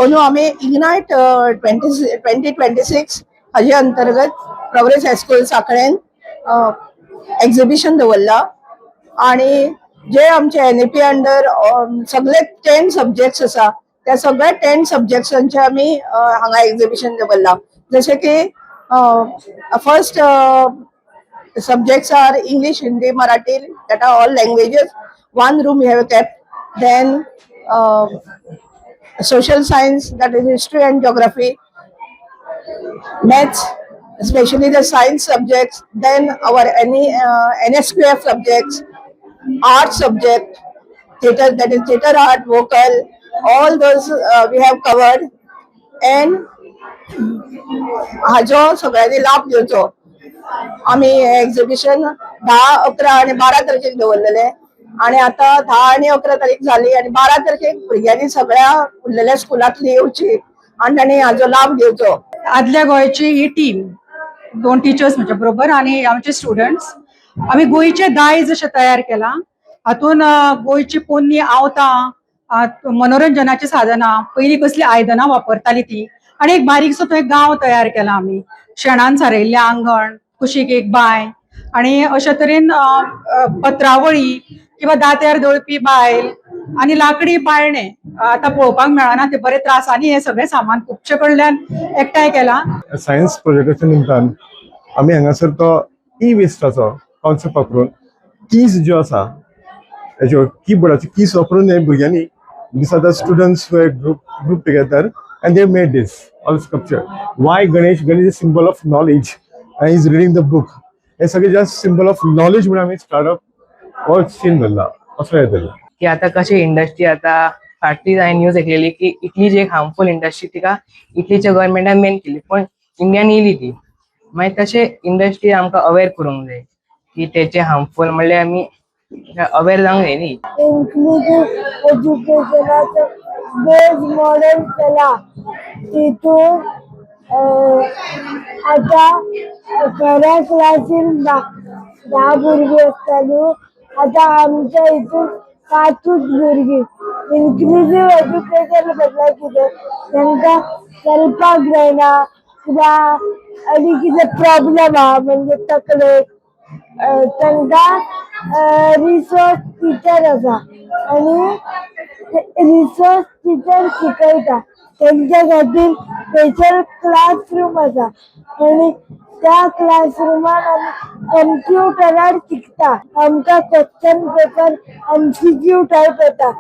अंदू आम्ही इग्नायट 2026 हाजे अंतर्गत प्रोग्रेस हायस्कूल सांखळेन एक्झिबिशन दवरला आणि जे आमचे NAP अंडर सगळे 10 सब्जेक्ट्स आसा त्या सगळ्या 10 सब्जेक्ट्सांचे आम्ही हांगा एक्झिबिशन दवरला. जसे की first subjects are English, Hindi, Marathi, that are all languages. One room we have kept. Then social science, that is history and geography. Maths, especially the science subjects. Then our NSQF subjects, art subject, theatre, that is theatre art, vocal. All those we have covered. And हाजो सगळ्यांनी लाभ घेवचो. आम्ही exhibition 10, 11 आणि 12 तारखेक दवरलेले आणि आता 10 आणि 11 तारीख झाली आणि 12 तारखेक भुरग्यांनी सगळ्या उरलेल्या स्कुलांतली येवची आणि तांणी हाजो लाभ घेवचो. आदल्या गोंयची ही टीम 2 टीचर्स म्हज्या बरोबर आणि आमचे स्टुडंट्स आम्ही गोंयचे दायज अशें तयार केला. हातून गोंयची पोन्नी आवतां मनोरंजनाची साधनां पयलीं कसली आयदनां वापरताली ती आणि एक बारीकसो थंय गांव तयार केला आमी. शेणान सारयल्लें आंगण, कुशीक एक बांय आणि अशा तरेन पत्रावळी किंवा दात्यार दळपी बायल आणि लाकडी पाळणे आता पळोवपाक मेळना. ते बरे त्रासांनी हे सगळे सामान खुबशे कडल्यान एकठांय केला. सायन्स प्रोजेक्टाच्या निमतान आमी हांगासर तो ई वेस्टाचो कॉन्सेप्ट वापरून कीज ज्यो आसा हेज्यो कीबोर्डाच्यो कीज वापरून हे भुरग्यांनी these are the students who are group together and they made this all sculpture. Why Ganesh is a symbol of knowledge and he's reading the book. हे सगळे just symbol of knowledge म्हणून आम्ही startup हो scene घडला असं येतलं की आता कशी इंडस्ट्री आता फाटली हांवें न्यूज ऐकलेली की इतली जी एक हार्मफुल इंडस्ट्री तिका इटलीच्या गव्हर्नमेंटान बॅन केली पण इंडियान येयली ती. मागीर तशें इंडस्ट्री आमकां अवेअर करूंक जाय की तेचे हार्मफुल म्हणल्यार आमी अवेअर जावंक जाय न्ही. इन्क्लुसिव्ह एज्युकेशनाचो बेज मॉडेल केला तितून आता खऱ्या क्लासीन 10 भुरगीं आसताली आता आमच्या हितून 5च भुरगीं. इन्क्लुसिव्ह एज्युकेशन म्हटल्यार कितें तांकां चलपाक जायना किंवां आनी कितें प्रॉब्लेम आहा म्हणजे तकलेक तांकां रिसोर्स टीचर आसा आणि रिसोर्स टीचर शिकयता तेंच्या खातीर स्पेशल क्लासरूम आसा आणि त्या क्लासरूमान आमी कम्प्युटरार शिकता. आमकां क्वेश्चन पेपर MCQ टायप येता.